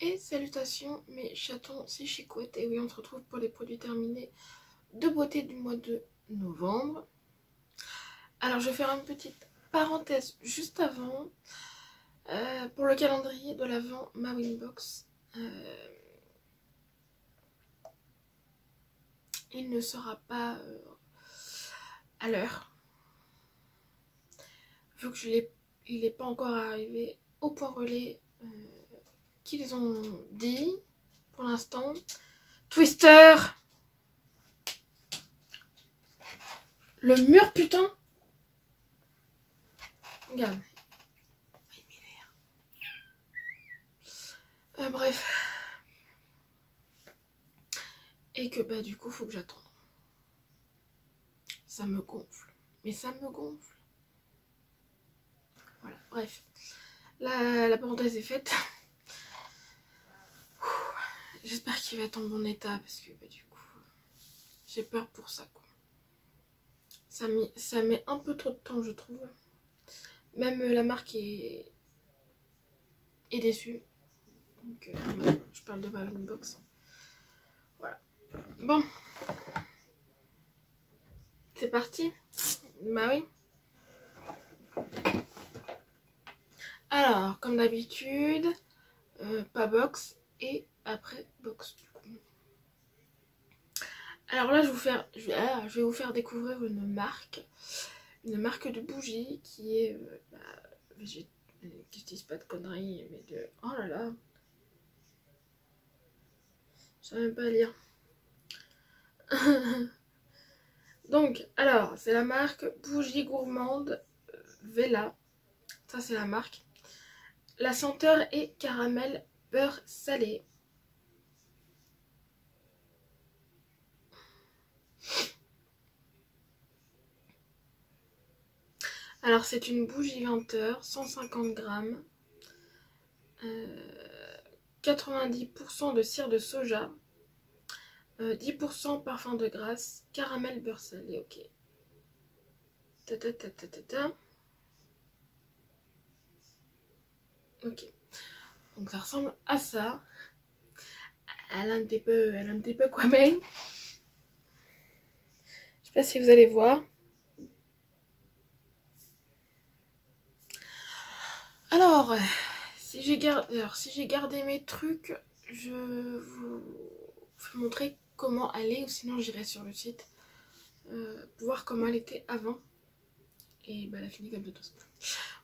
Et salutations mes chatons, c'est Chicouette et oui on se retrouve pour les produits terminés de beauté du mois de novembre. Alors je vais faire une petite parenthèse juste avant pour le calendrier de l'Avent ma Winbox. Il ne sera pas à l'heure vu que il n'est pas encore arrivé au point relais qu'ils ont dit pour l'instant. Twister, le mur putain. Regarde. Bref. Et que bah du coup faut que j'attende. Ça me gonfle. Mais ça me gonfle. Voilà, bref. La parenthèse est faite. J'espère qu'il va être en bon état parce que bah, du coup j'ai peur pour ça quoi. Ça met un peu trop de temps je trouve. Même la marque est déçue. Donc je parle de ma Winbox. Voilà. Bon. C'est parti. Bah oui. Alors, comme d'habitude, pas box et après box du coup. Alors là, je vais vous faire découvrir une marque de bougies qui est, je dis pas de conneries, mais de, oh là là, je sais même pas lire. Donc, alors, c'est la marque Bougie Gourmande Vela. Ça, c'est la marque. La senteur est caramel beurre salé. Alors, c'est une bougie 20h, 150 grammes, 90% de cire de soja, 10% parfum de grasse, caramel beurre salé, ok. Ta ta ta ta ta ta. Ok. Donc ça ressemble à ça. Elle a un petit peu quoi même. Je sais pas si vous allez voir. Alors, si j'ai gardé mes trucs, je vous montrer comment elle est, ou sinon j'irai sur le site pour voir comment elle était avant. Et bah elle a fini comme de tout ça.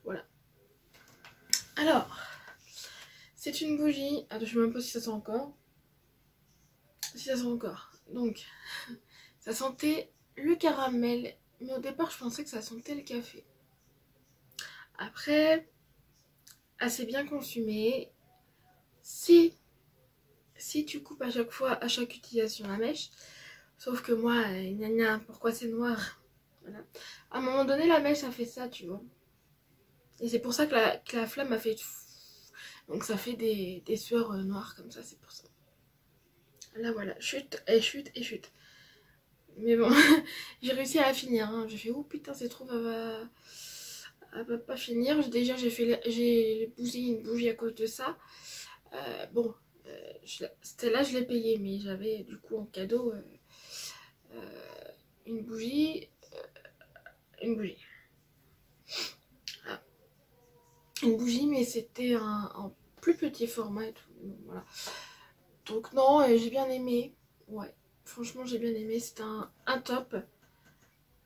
Voilà. Alors, c'est une bougie. Attends, je sais même pas si ça sent encore. Si ça sent encore. Donc, ça sentait le caramel. Mais au départ, je pensais que ça sentait le café. Après, assez bien consumé. Si tu coupes à chaque fois, à chaque utilisation la mèche, sauf que moi, gna gna, pourquoi c'est noir? Voilà. À un moment donné, la mèche, ça fait ça, tu vois. Et c'est pour ça que la flamme a fait... Donc ça fait des sueurs noires comme ça, c'est pour ça. Là voilà, chute et chute et chute. Mais bon, j'ai réussi à la finir. Hein. J'ai fait, oh putain, c'est trop, elle va pas finir. Déjà, j'ai bousillé une bougie à cause de ça. Bon, celle-là, je l'ai payée, mais j'avais du coup en cadeau une bougie. Ah. Une bougie, mais c'était un plus petit format et tout. Donc, voilà. Donc non, j'ai bien aimé. Ouais, franchement, j'ai bien aimé. C'était un top.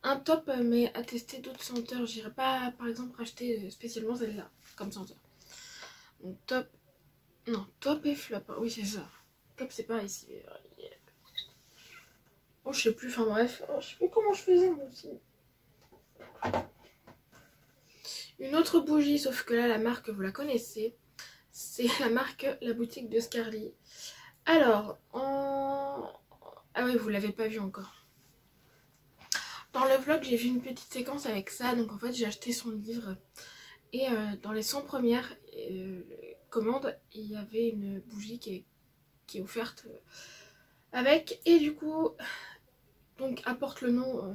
Un top, mais à tester d'autres senteurs. J'irai pas, par exemple, racheter spécialement celle-là, comme senteur. Donc top. Non, top et flop. Oui, c'est ça. Top, c'est pas ici. Oh, je sais plus. Enfin bref. Oh, je sais plus comment je faisais moi aussi. Une autre bougie, sauf que là, la marque, vous la connaissez. C'est la marque, la boutique de Scarly. Alors, ah oui, vous l'avez pas vu encore. Dans le vlog, j'ai vu une petite séquence avec ça. Donc en fait, j'ai acheté son livre. Et dans les 100 premières commandes, il y avait une bougie qui est offerte avec. Et du coup, donc apporte le nom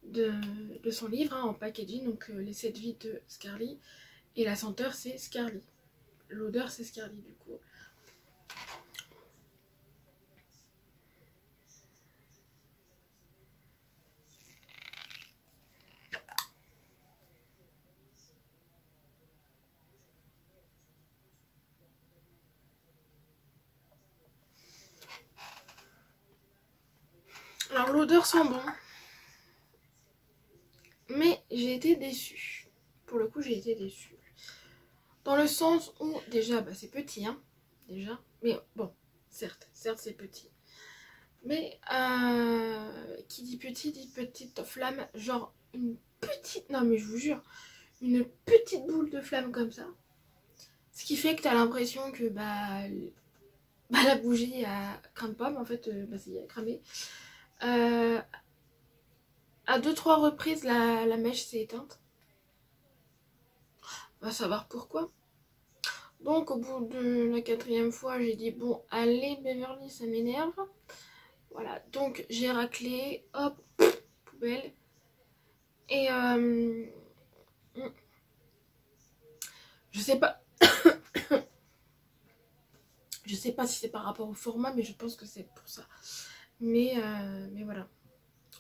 de son livre hein, en packaging. Donc les 7 vies de Scarly. Et la senteur, c'est Scarly. l'odeur c'est Scarly du coup. Alors l'odeur sent bon, mais j'ai été déçue. Pour le coup j'ai été déçue. Dans le sens où déjà bah, c'est petit hein, déjà. Mais bon, certes c'est petit. Mais qui dit petit dit petite flamme, genre une petite, non mais je vous jure, une petite boule de flamme comme ça. Ce qui fait que t'as l'impression que la bougie a crame pomme, en fait, c'est cramé. À 2-3 reprises, la mèche s'est éteinte. On va savoir pourquoi. Donc, au bout de la 4e fois, j'ai dit bon, allez, Beverly, ça m'énerve. Voilà, donc j'ai raclé, hop, poubelle. Et je sais pas. Je sais pas si c'est par rapport au format, mais je pense que c'est pour ça. Mais voilà.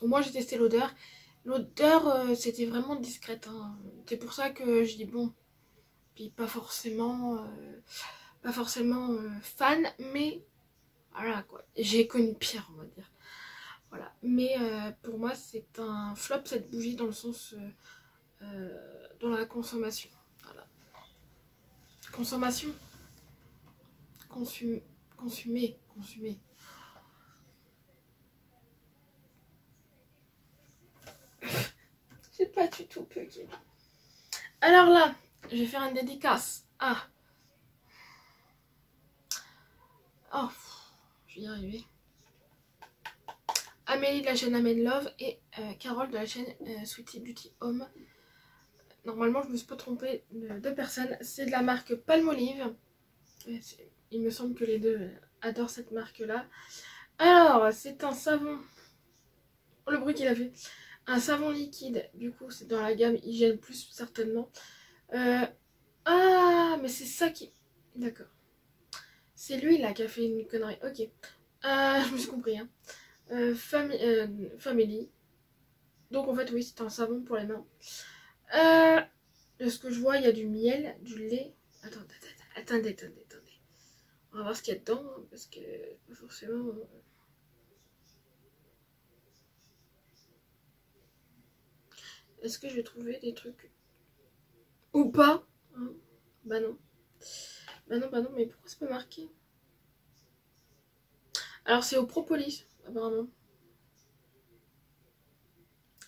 Au moins j'ai testé l'odeur. L'odeur c'était vraiment discrète. Hein. C'est pour ça que je dis bon. Puis pas forcément fan, mais voilà quoi. J'ai connu pire on va dire. Voilà. Mais pour moi c'est un flop cette bougie dans le sens dans la consommation. Voilà. Consommation. Consumer. J'ai pas du tout bugué. Alors là, je vais faire une dédicace. Ah. Oh, je vais y arriver. Amélie de la chaîne Amen Love et Carole de la chaîne Sweetie Beauty Home. Normalement, je me suis pas trompée de deux personnes. C'est de la marque Palmolive. Il me semble que les deux adorent cette marque-là. Alors, c'est un savon. Oh, le bruit qu'il a fait. Un savon liquide. Du coup, c'est dans la gamme Hygiène Plus, certainement. Ah, mais c'est ça qui... D'accord. C'est lui, là, qui a fait une connerie. Ok. Je me suis compris, hein. Family. Donc, en fait, oui, c'est un savon pour les mains. De ce que je vois, il y a du miel, du lait. Attendez. On va voir ce qu'il y a dedans, hein, parce que forcément... Est-ce que je vais trouver des trucs ou pas hein? Bah non, mais pourquoi c'est pas marqué? Alors c'est au propolis, apparemment.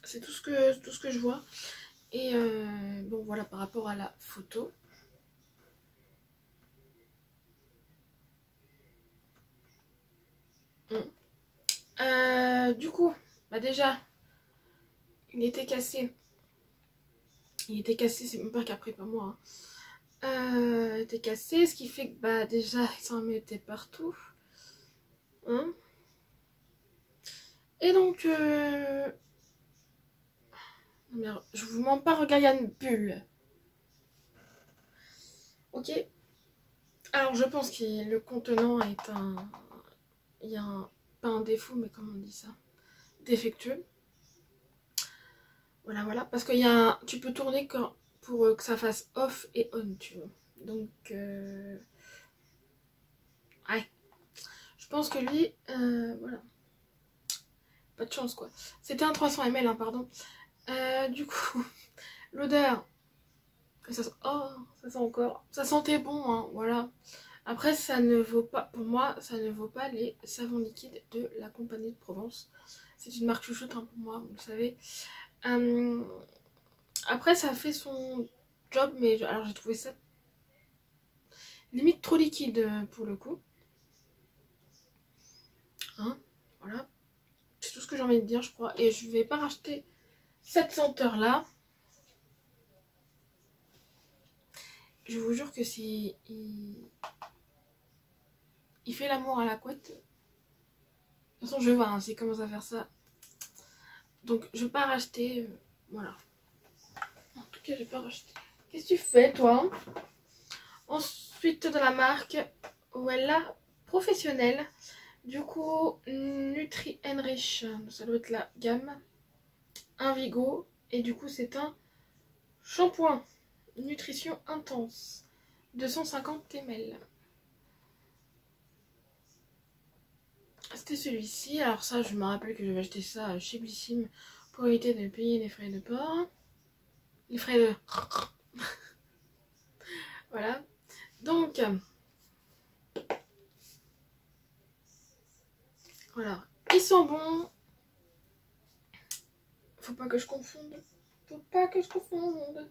C'est tout ce que je vois. Et bon voilà par rapport à la photo. Du coup, bah déjà, il était cassé. C'est même pas qu'après, pas moi. Hein. Il était cassé, ce qui fait que bah déjà, il s'en mettait partout. Hein. Et donc, je vous mens pas, regarde, il y a une bulle. Ok. Alors, je pense que le contenant est un... Il y a un... Pas un défaut, mais comment on dit ça? Défectueux. Voilà. Parce qu'il y a un... Tu peux tourner pour que ça fasse off et on, tu vois. Donc, ouais. Je pense que lui, voilà. Pas de chance, quoi. C'était un 300 ml, hein, pardon. Du coup, l'odeur... Oh, ça sent encore. Ça sentait bon, hein, voilà. Après, ça ne vaut pas, pour moi, ça ne vaut pas les savons liquides de la Compagnie de Provence. C'est une marque chouchoute hein, pour moi, vous le savez. Après, ça fait son job, mais alors j'ai trouvé ça limite trop liquide pour le coup. Hein, voilà. C'est tout ce que j'ai envie de dire, je crois. Et je vais pas racheter cette senteur-là. Je vous jure que si il fait l'amour à la couette. De toute façon, je vois, hein, s'il commence à faire ça. Donc, je vais pas racheter. Voilà. En tout cas, je vais pas racheter. Qu'est-ce que tu fais, toi? Ensuite de la marque Wella Professionnelle. Du coup, Nutri Enrich, ça doit être la gamme Invigo. Et du coup, c'est un shampoing nutrition intense, 250 ml. C'était celui-ci. Alors ça, je me rappelle que j'avais acheté ça chez Blissim pour éviter de payer les frais de port. Les frais de... Voilà. Donc, voilà. Ils sont bons. Faut pas que je confonde. Faut pas que je confonde.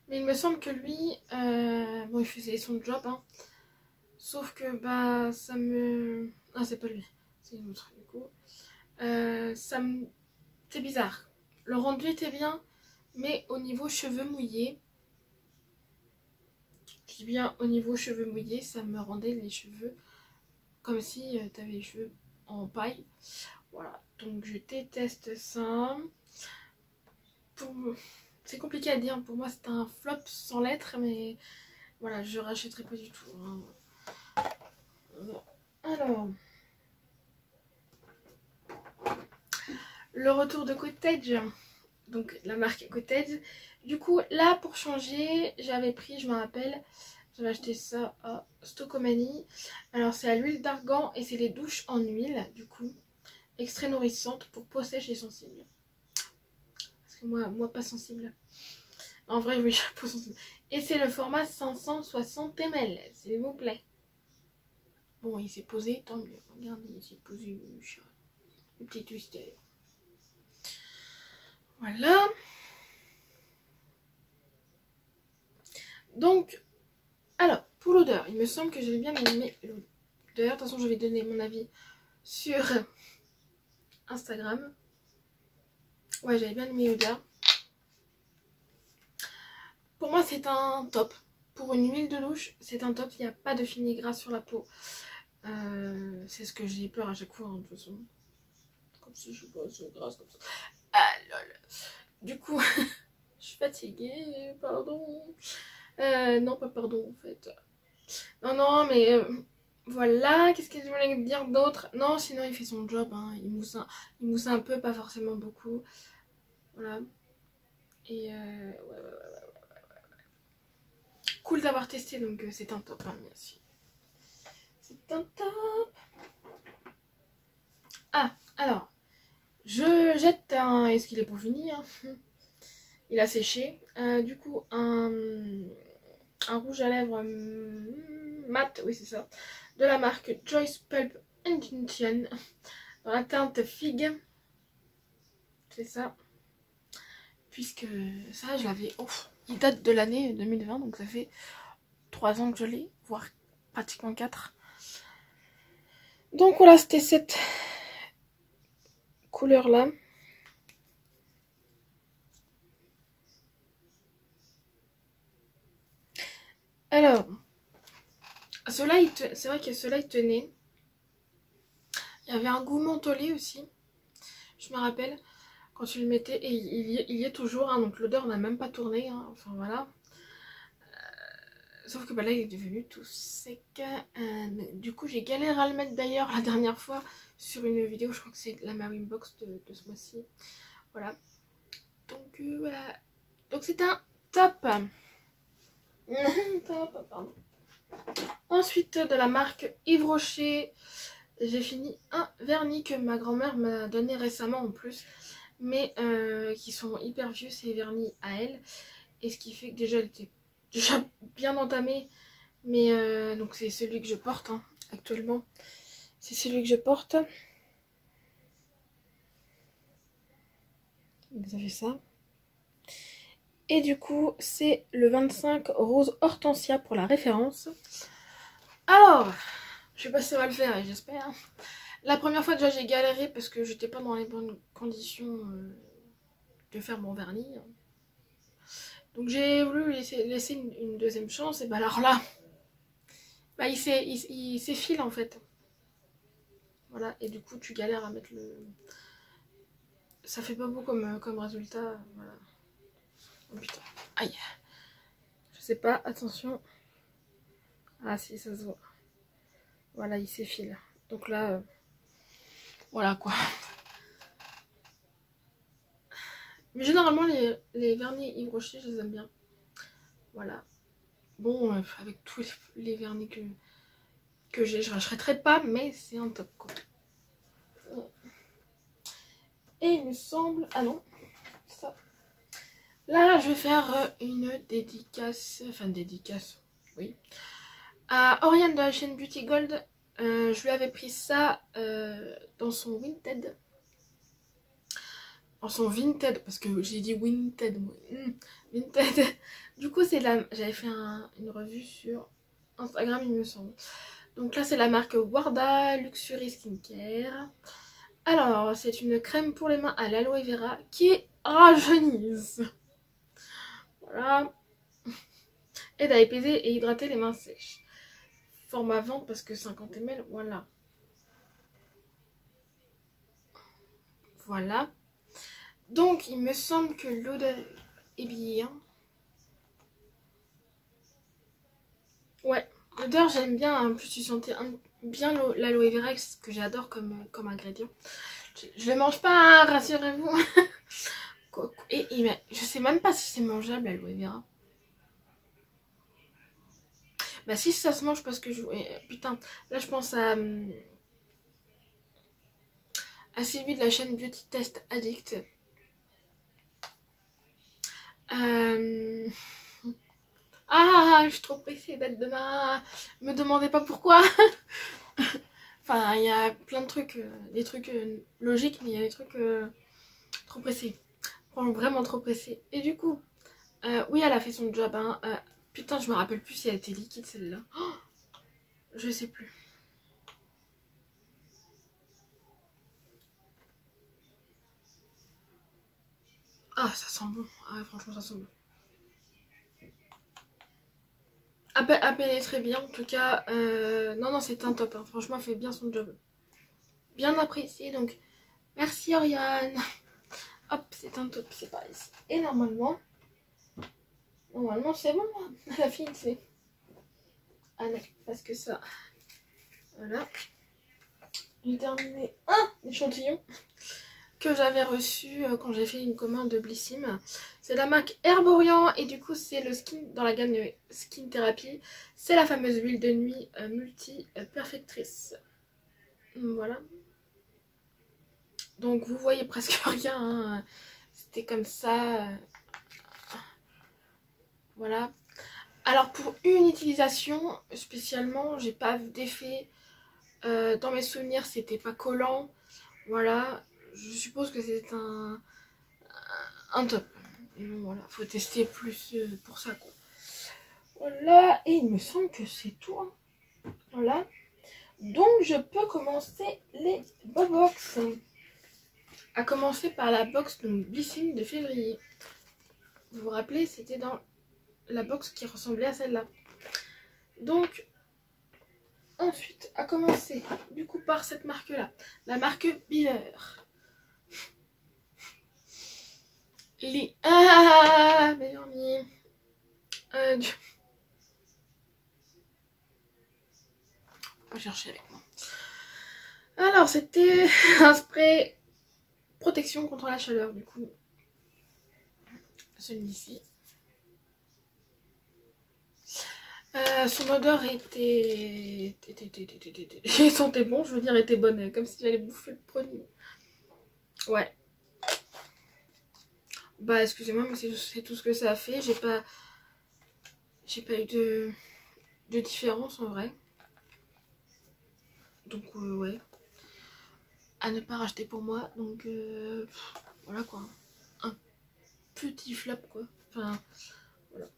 Mais il me semble que lui, bon, il faisait son job, hein. Sauf que, bah, ça me... Ah, c'est pas lui. C'est une autre, du coup. Ça me... C'est bizarre. Le rendu était bien, mais au niveau cheveux mouillés, je dis bien au niveau cheveux mouillés, ça me rendait les cheveux comme si t'avais les cheveux en paille. Voilà, donc je déteste ça. C'est compliqué à dire, pour moi c'est un flop sans lettres, mais voilà, je rachèterai pas du tout, hein. Alors, le retour de Cottage, donc la marque Cottage. Du coup, là pour changer, j'avais pris, je me rappelle, j'avais acheté ça à Stocomanie. Alors c'est à l'huile d'argan et c'est les douches en huile, du coup, extrait nourrissante pour peau sèche et sensible. Parce que moi pas sensible. En vrai, oui, peau sensible. Et c'est le format 560 ml, s'il vous plaît. Bon, il s'est posé, tant mieux. Regardez, il s'est posé le petit twister. Voilà. Donc, alors, pour l'odeur, il me semble que j'avais bien aimé l'odeur. De toute façon, je vais donner mon avis sur Instagram. Ouais, j'avais bien aimé l'odeur. Pour moi, c'est un top. Pour une huile de douche, c'est un top. Il n'y a pas de fini gras sur la peau. C'est ce que j'ai peur à chaque fois, hein, de toute façon. Comme si je suis pas assez grasse comme ça. Ah lol. Du coup, je suis fatiguée, pardon. Non, pas pardon en fait. Non, non, mais voilà. Qu'est-ce que je voulais dire d'autre? Non, sinon il fait son job, hein. Il mousse un peu, pas forcément beaucoup. Voilà. Et ouais. Cool d'avoir testé, donc c'est un top, hein, merci. C'est un top. Ah, alors, je jette un... Est-ce qu'il est pour finir, hein? Il a séché. Du coup, un rouge à lèvres mat, oui c'est ça, de la marque Joyce Pulp Intention, dans la teinte figue. C'est ça. Puisque ça, je l'avais... Oh, il date de l'année 2020, donc ça fait 3 ans que je l'ai, voire pratiquement 4. Donc voilà, c'était cette couleur-là. Alors, c'est vrai que ceux-là, ils tenaient. Il y avait un goût mentholé aussi, je me rappelle, quand tu le mettais, et il y est toujours, hein, donc l'odeur n'a même pas tourné, hein, enfin voilà. Sauf que bah, là, il est devenu tout sec. Du coup, j'ai galéré à le mettre d'ailleurs la dernière fois sur une vidéo, je crois que c'est la Marine Box de ce mois-ci. Voilà. Donc voilà. Donc c'est un top. Top, pardon. Ensuite, de la marque Yves Rocher, j'ai fini un vernis que ma grand-mère m'a donné récemment en plus, mais qui sont hyper vieux, ces vernis à elle. Et ce qui fait que déjà, elle était déjà bien entamée. Mais donc c'est celui que je porte, hein, actuellement. C'est celui que je porte. Vous avez ça. Et du coup, c'est le 25 Rose Hortensia pour la référence. Alors, je sais pas si ça va le faire, j'espère. La première fois déjà j'ai galéré parce que j'étais pas dans les bonnes conditions de faire mon vernis. Donc j'ai voulu laisser une deuxième chance, et bah alors là, bah il s'effile en fait. Voilà, et du coup tu galères à mettre le... Ça fait pas beau comme résultat, voilà. Oh putain, aïe. Je sais pas, attention. Ah si, ça se voit. Voilà, il s'effile. Donc là, voilà quoi. Mais généralement, les vernis Yves Rocher, je les aime bien. Voilà. Bon, avec tous les vernis que j'ai, je rachèterai pas, mais c'est un top quoi. Et il me semble... Ah non, ça. Là, je vais faire une dédicace, enfin dédicace, oui, à Oriane de la chaîne Beauty Gold. Je lui avais pris ça dans son Vinted. Dans son Vinted, parce que j'ai dit Vinted, moi. Vinted. Du coup, c'est la... J'avais fait une revue sur Instagram, il me semble. Donc là, c'est la marque Warda Luxury Skincare. Alors, c'est une crème pour les mains à l'aloe vera qui rajeunisse. Voilà. Aide à épaiser et hydrater les mains sèches. Format vente parce que 50 ml, voilà. Voilà. Donc, il me semble que l'odeur est bien. Ouais, l'odeur j'aime bien. En plus, tu sentais bien l'aloe vera, ce que j'adore comme ingrédient. Je le mange pas, hein, rassurez-vous. Et je sais même pas si c'est mangeable l'aloe vera. Bah si ça se mange parce que putain, là je pense à Sylvie de la chaîne Beauty Test Addict. Ah, je suis trop pressée d'être demain. Me demandez pas pourquoi. Enfin, il y a plein de trucs, des trucs logiques, mais il y a des trucs trop pressés. Vraiment trop pressés. Et du coup, oui, elle a fait son job. Hein. Putain, je me rappelle plus si elle était liquide celle-là. Oh, je sais plus. Ah, ça sent bon. Ah, franchement, ça sent bon. À pénétrer bien, en tout cas. Non, non, c'est un top. Hein. Franchement, elle fait bien son job. Bien apprécié, donc merci Oriane. Hop, c'est un top, c'est par ici. Et normalement c'est bon. La fille, c'est... Ah non, parce que ça... Voilà. J'ai terminé un échantillon que j'avais reçu quand j'ai fait une commande de Blissim. C'est la marque Herborian et du coup c'est le skin dans la gamme de Skin Therapy. C'est la fameuse huile de nuit multi perfectrice. Voilà. Donc vous voyez presque rien. Hein. C'était comme ça. Voilà. Alors pour une utilisation spécialement, j'ai pas d'effet. Dans mes souvenirs, c'était pas collant. Voilà. Je suppose que c'est un top. Et bon, voilà, faut tester plus pour ça quoi. Voilà, et il me semble que c'est tout. Hein. Voilà. Donc je peux commencer les box. À commencer par la box de Blissim de février. Vous vous rappelez, c'était dans la box qui ressemblait à celle-là. Donc, ensuite, à commencer du coup par cette marque-là. La marque Beaver. Les... Ah, meilleur mis. On va chercher avec moi. Alors, c'était un spray protection contre la chaleur, du coup. Celui-ci. Son odeur était... Il sentait bon, je veux dire, était bonne. Comme si j'allais bouffer le produit. Ouais. Bah, excusez-moi, mais c'est tout ce que ça a fait. J'ai pas eu de différence en vrai. Donc, ouais. À ne pas racheter pour moi. Donc, voilà quoi. Un petit flop quoi. Enfin, voilà.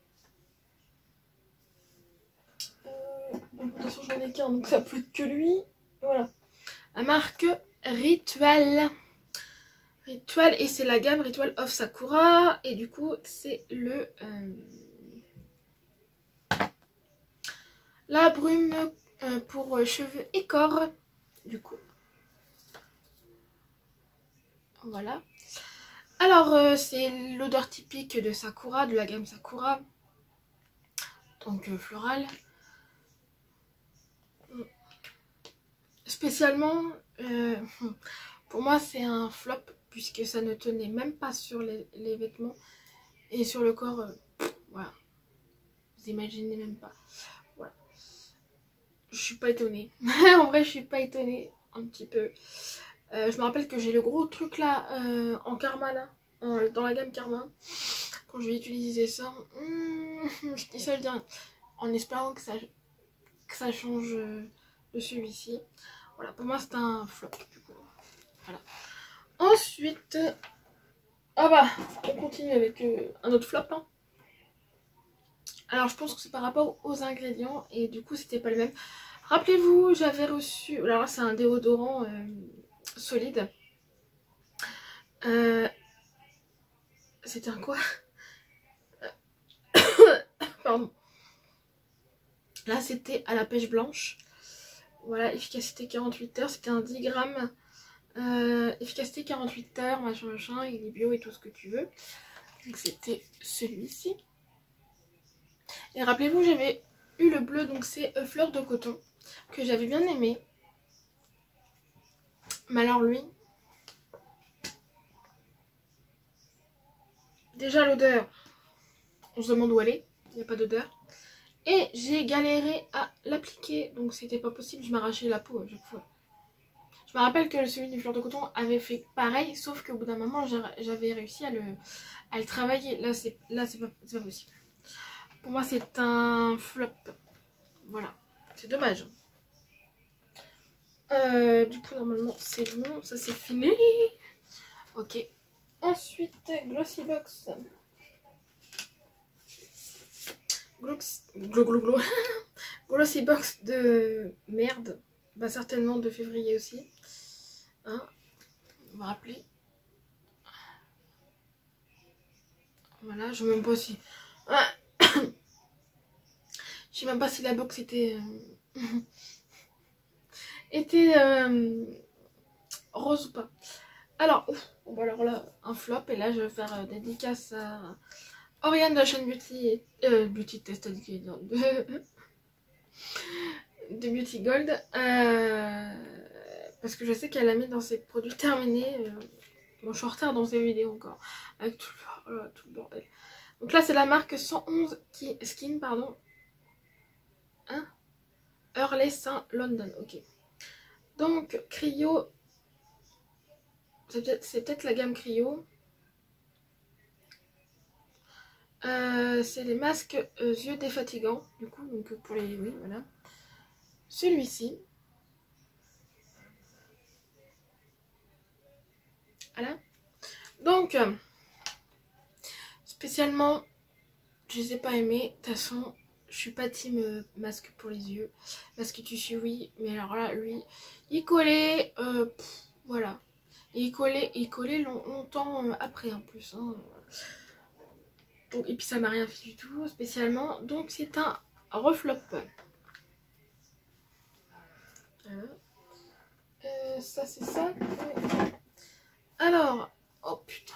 Bon, de toute façon, j'en ai qu'un, donc ça peut être que lui. Voilà. La marque Ritual. Ritual, et c'est la gamme Ritual of Sakura. Et du coup, c'est le... la brume pour cheveux et corps. Du coup. Voilà. Alors, c'est l'odeur typique de Sakura, de la gamme Sakura. Donc, floral. spécialement, pour moi c'est un flop puisque ça ne tenait même pas sur les vêtements et sur le corps, voilà, vous imaginez même pas. Voilà. Je suis pas étonnée. En vrai je suis pas étonnée, un petit peu. Je me rappelle que j'ai le gros truc là en Karma là, dans la gamme Karma. Quand je vais utiliser ça, je dis ça, je dis rien, en espérant que ça change de celui-ci. Voilà, pour moi c'est un flop du coup. Voilà. Ensuite, ah bah, on continue avec un autre flop. Hein. Alors je pense que c'est par rapport aux ingrédients et du coup c'était pas le même. Rappelez-vous, j'avais reçu, alors là c'est un déodorant solide. C'était un quoi? Pardon. Là c'était à la pêche blanche. Voilà, efficacité 48 heures, c'était un 10 grammes. Efficacité 48 heures, machin, il est bio et tout ce que tu veux. Donc c'était celui-ci. Et rappelez-vous, j'avais eu le bleu, donc c'est fleur de coton, que j'avais bien aimé. Mais alors lui, déjà l'odeur, on se demande où elle est, il n'y a pas d'odeur. Et j'ai galéré à l'appliquer, donc c'était pas possible, je m'arrachais la peau à chaque fois. Je me rappelle que celui du fleur de coton avait fait pareil, sauf qu'au bout d'un moment, j'avais réussi à le travailler. Là, c'est pas possible. Pour moi, c'est un flop. Voilà, c'est dommage. Du coup, normalement, c'est bon, ça c'est fini. Ok. Ensuite, Glossy Box. Glossy Box de merde. Bah, certainement de février aussi. Hein, on va rappeler. Voilà, je sais même pas si. Je sais même pas si la box était. était rose ou pas. Alors, bon, bah alors là, un flop. Et là, je vais faire dédicace à Oriane de la chaîne Beauty. Beauty Test, de Beauty Gold. Parce que je sais qu'elle a mis dans ses produits terminés. Bon, je suis en retard dans ses vidéos encore. Avec tout le bordel. Donc là, c'est la marque 111 Skin, pardon. Hein, Hurley Saint London, ok. Donc, Cryo. C'est peut-être la gamme Cryo. C'est les masques yeux défatigants, du coup, donc pour les. Oui, voilà. Celui-ci. Voilà. Donc, spécialement, je les ai pas aimés. De toute façon, je suis pas team masque pour les yeux. Masque tissu, oui. Mais alors là, lui, il collait. Voilà. Et il collait longtemps après en plus. Hein. Donc, et puis ça m'a rien fait du tout spécialement. Donc c'est un reflop. Voilà. Ça c'est ça. Alors, oh putain.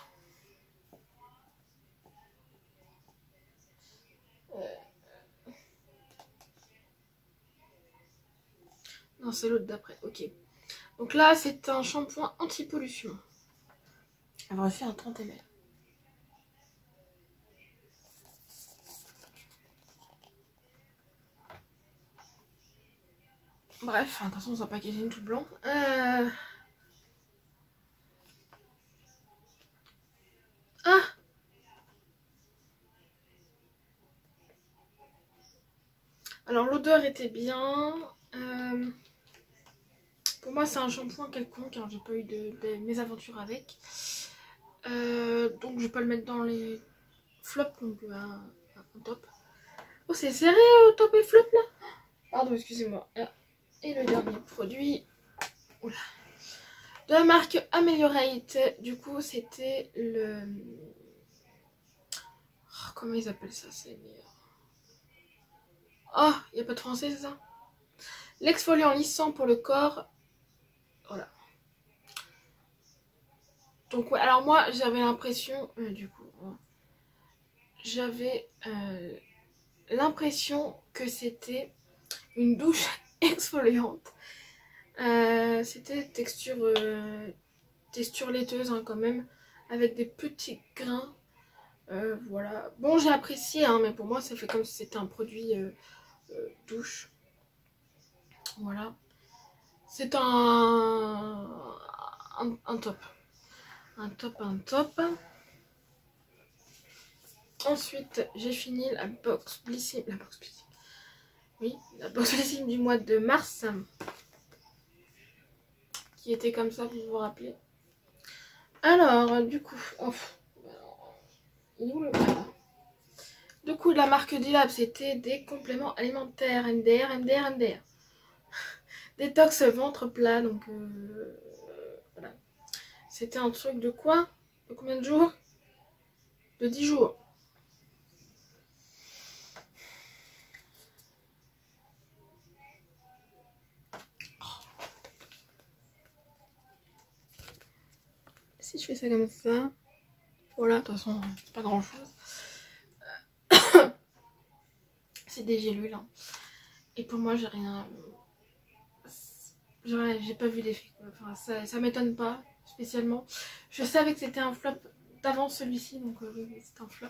Non, c'est l'autre d'après. Ok. Donc là, c'est un shampoing anti-pollution. On va faire un 30 ml. Bref, de toute façon, son packaging tout blanc. Ah! Alors, l'odeur était bien. Pour moi, c'est un shampoing quelconque. Hein. J'ai pas eu de mésaventures avec. Donc, je vais pas le mettre dans les flops. Donc, un top. Oh, c'est serré au top et flop là? Pardon, excusez-moi. Et le dernier produit. Oula. De la marque Ameliorate. Du coup, c'était le. Oh, comment ils appellent ça, Seigneur? Oh, il n'y a pas de français, c'est ça? L'exfoliant lissant pour le corps. Voilà. Donc, ouais, alors moi, j'avais l'impression. Du coup, j'avais l'impression que c'était une douche exfoliante. C'était texture laiteuse hein, quand même, avec des petits grains. Voilà. Bon, j'ai apprécié, hein, mais pour moi, ça fait comme si c'était un produit douche. Voilà. C'est un top. Un top. Ensuite, j'ai fini la box Blissim. La box Blissim. Oui, la box Blissim du mois de mars. Qui était comme ça, pour vous rappeler. Alors, du coup... Oh, il est où le... Voilà. Du coup, la marque D-Lab, c'était des compléments alimentaires, MDR. Détox ventre plat, donc voilà. C'était un truc de quoi? De combien de jours? De 10 jours. Si je fais ça comme ça, voilà, de toute façon, c'est pas grand chose. C'est des gélules. Hein. Et pour moi, j'ai rien. J'ai pas vu d'effet. Enfin, ça m'étonne pas spécialement. Je savais que c'était un flop d'avant celui-ci, donc oui, c'est un flop.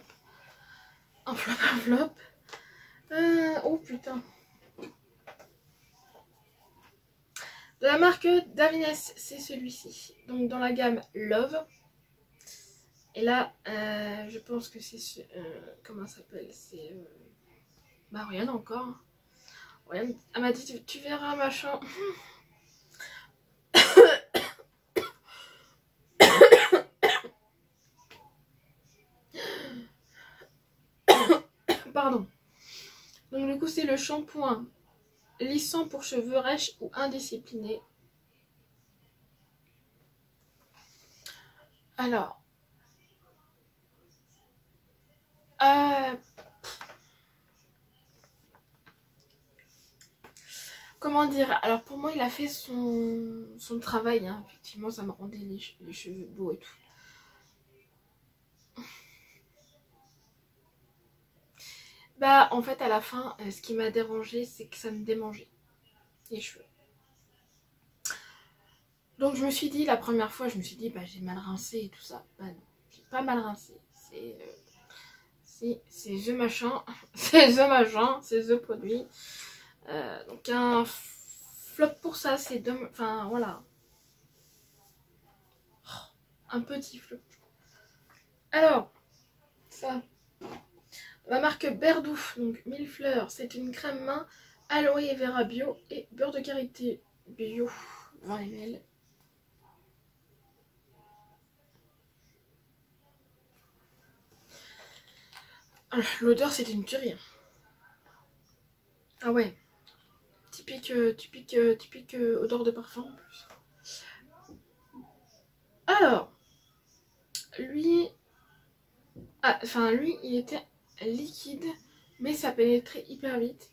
Un flop. Oh putain. De la marque Davines, c'est celui-ci. Donc dans la gamme Love. Et là, je pense que c'est... comment ça s'appelle? C'est... bah rien encore. Rien. Elle m'a dit, tu verras machin. Pardon. Donc du coup, c'est le shampoing lissant pour cheveux rêches ou indisciplinés. Alors... comment dire? Alors pour moi, il a fait son travail. Hein. Effectivement, ça me rendait les cheveux beaux et tout. Bah en fait, à la fin, ce qui m'a dérangé, c'est que ça me démangeait les cheveux. Donc je me suis dit, la première fois, je me suis dit, bah j'ai mal rincé et tout ça. Bah non, j'ai pas mal rincé. C'est The machin. C'est The machin, c'est The produit. Donc un flop pour ça, c'est de... Enfin voilà. Un petit flop. Alors, ça. La marque Berdouf, donc 1000 fleurs. C'est une crème main aloe vera bio et beurre de karité bio. 20 ml. L'odeur, c'était une tuerie. Ah ouais. Typique odeur de parfum en plus. Alors, lui... Ah, enfin, lui, il était liquide, mais ça pénétrait hyper vite.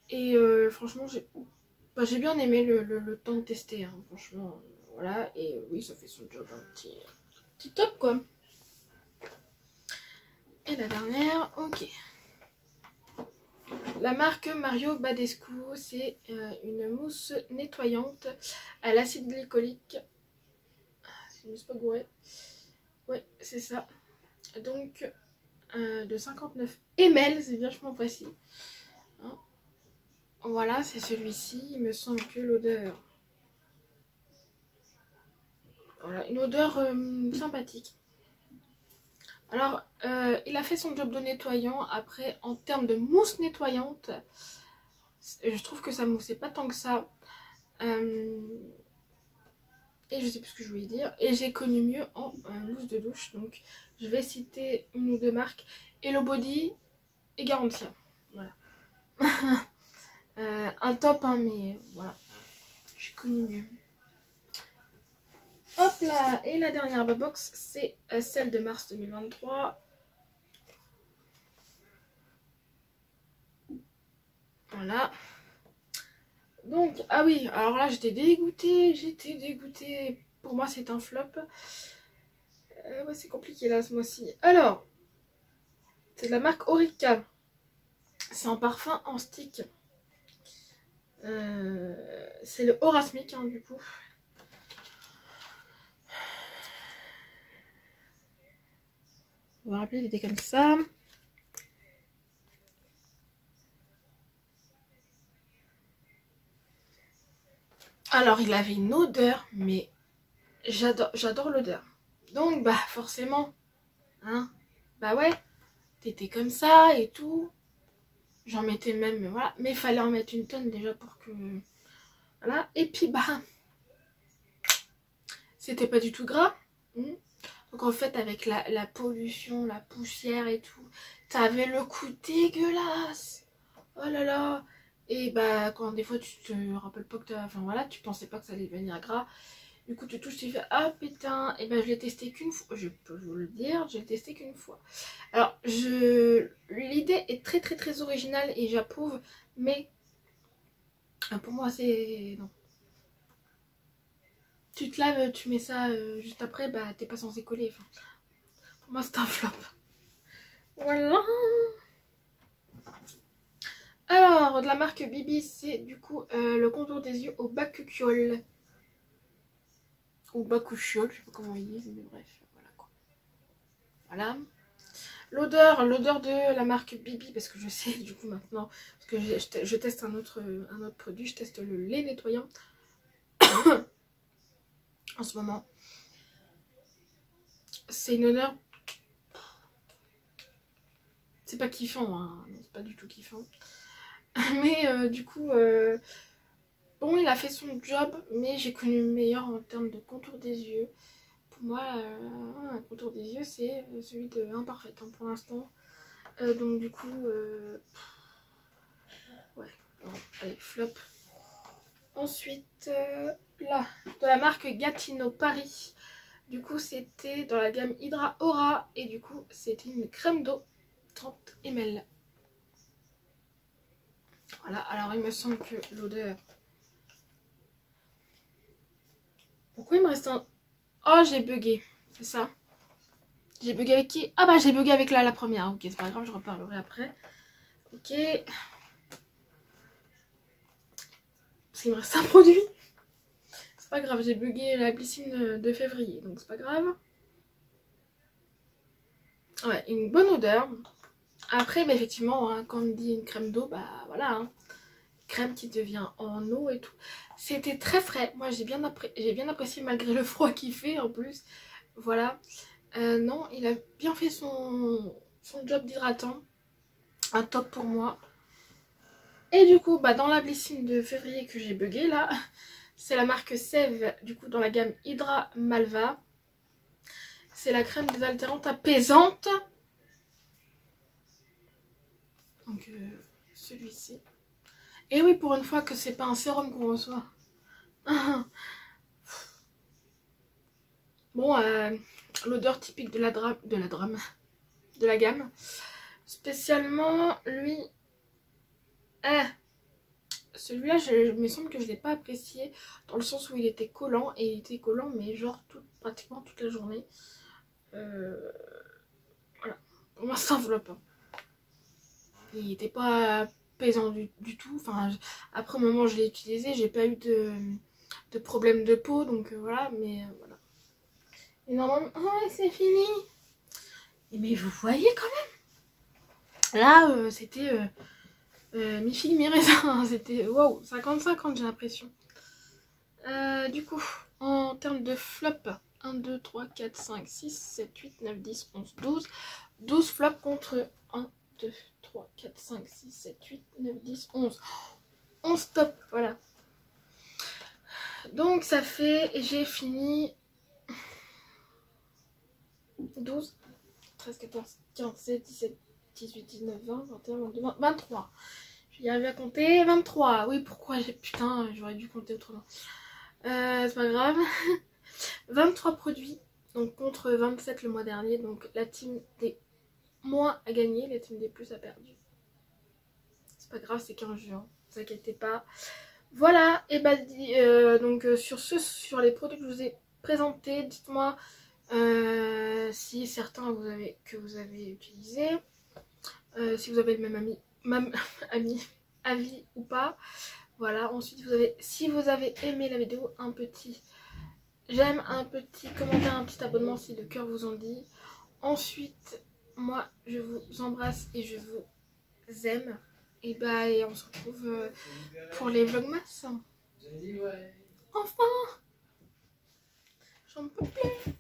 Et franchement, j'ai bien aimé le temps de tester. Hein, franchement, voilà. Et oui, ça fait son job. Un petit top, quoi. Et la dernière, ok. La marque Mario Badescu, c'est une mousse nettoyante à l'acide glycolique. Si je ne me suis pas gourée. Ouais, c'est ça. Donc, de 59 ml, c'est vachement précis. Hein, voilà, c'est celui-ci. Il me semble que l'odeur... Voilà, une odeur sympathique. Alors, il a fait son job de nettoyant. Après, en termes de mousse nettoyante, je trouve que ça moussait pas tant que ça. Et je sais plus ce que je voulais dire. Et j'ai connu mieux en mousse de douche. Donc, je vais citer une ou deux marques. Hello Body et Garantia. Voilà. Un top, hein, mais voilà. J'ai connu mieux. Hop là, et la dernière box, c'est celle de mars 2023. Voilà. Donc, ah oui, alors là, j'étais dégoûtée. Pour moi, c'est un flop. Ouais, c'est compliqué là, ce mois-ci. Alors, c'est de la marque Orica. C'est un parfum en stick. C'est le Aurasmic hein, du coup. On va rappeler, il était comme ça. Alors il avait une odeur, mais j'adore l'odeur. Donc bah forcément, hein, bah ouais, t'étais comme ça et tout. J'en mettais même, mais voilà. Mais il fallait en mettre une tonne déjà pour que... Voilà. Et puis bah, c'était pas du tout gras. Donc en fait avec la pollution, la poussière et tout, t'avais le cou dégueulasse. Oh là là. Et bah quand des fois tu te rappelles pas que t'as... Enfin voilà, tu pensais pas que ça allait devenir gras. Du coup tu touches, tu fais ah putain. Et ben je l'ai testé qu'une fois. Je peux vous le dire, j'ai testé qu'une fois. Alors l'idée est très très très originale et j'approuve. Mais pour moi c'est... Non. Tu te laves, tu mets ça juste après, bah t'es pas censé coller. Enfin, pour moi c'est un flop. Voilà. Alors, de la marque Bibi, c'est du coup le contour des yeux au bakuchiol. Ou bakuchiol, je sais pas comment ils disent, mais bref, voilà quoi. Voilà. L'odeur de la marque Bibi, parce que je sais du coup maintenant, parce que je teste un autre produit, je teste le lait nettoyant en ce moment. C'est une odeur... C'est pas kiffant, hein. C'est pas du tout kiffant. Mais du coup... Bon, il a fait son job, mais j'ai connu meilleur en termes de contour des yeux. Pour moi, un contour des yeux, c'est celui de Imparfait hein, pour l'instant. Donc du coup, ouais, bon, allez, flop. Ensuite, là, de la marque Gatineau Paris. Du coup, c'était dans la gamme Hydra Aura. Et du coup, c'était une crème d'eau 30 ml. Voilà, alors il me semble que l'odeur... Pourquoi il me reste un... Oh, j'ai bugué, c'est ça. J'ai bugué avec qui? Ah bah j'ai bugué avec la première. Ok, c'est pas grave, je reparlerai après. Ok. Parce qu'il me reste un produit. C'est pas grave, j'ai bugué la glycine de février, donc c'est pas grave. Ouais, une bonne odeur. Après, bah, effectivement, hein, quand on dit une crème d'eau, bah voilà. Hein, crème qui devient en eau et tout. C'était très frais. Moi, j'ai bien apprécié malgré le froid qu'il fait en plus. Voilà. Non, il a bien fait son job d'hydratant. Un top pour moi. Et du coup, bah, dans la glycine de février que j'ai bugué là, c'est la marque Sève, du coup dans la gamme Hydra Malva. C'est la crème désaltérante apaisante. Donc celui-ci. Et oui, pour une fois que c'est pas un sérum qu'on reçoit. Bon, l'odeur typique de la gamme. Spécialement, lui... celui-là, il me semble que je l'ai pas apprécié dans le sens où il était collant. Et il était collant, mais genre pratiquement toute la journée. Voilà. Pour moi, ça enveloppe. Il n'était pas pesant du tout. Enfin, après au moment où je l'ai utilisé, j'ai pas eu de problème de peau. Donc voilà, mais voilà. Et normalement, oh, c'est fini. Mais vous voyez quand même. Là, c'était mi-figue, mi-raisin. C'était wow, 50-50 j'ai l'impression. Du coup, en termes de flop, 1, 2, 3, 4, 5, 6, 7, 8, 9, 10, 11, 12. 12 flops contre 1, 2, 3, 4, 5, 6, 7, 8, 9, 10, 11. 11 top, voilà. Donc ça fait, j'ai fini 12, 13, 14, 15, 16, 17, 18, 19, 20, 21, 22, 23. Je vais y arriver à compter. 23. Oui, pourquoi j'ai... Putain, j'aurais dû compter autrement. C'est pas grave. 23 produits. Donc contre 27 le mois dernier. Donc la team des moins a gagné. La team des plus a perdu. C'est pas grave, c'est qu'un jeu. Hein. Ne vous inquiétez pas. Voilà. Et bah donc sur les produits que je vous ai présentés, dites-moi si certains que vous avez utilisé. Si vous avez le même avis ou pas. Voilà, ensuite si vous avez aimé la vidéo, un petit j'aime, un petit commentaire, un petit abonnement si le cœur vous en dit. Ensuite, moi je vous embrasse et je vous aime. Et bah et on se retrouve pour les vlogmas. Enfin, j'en peux plus.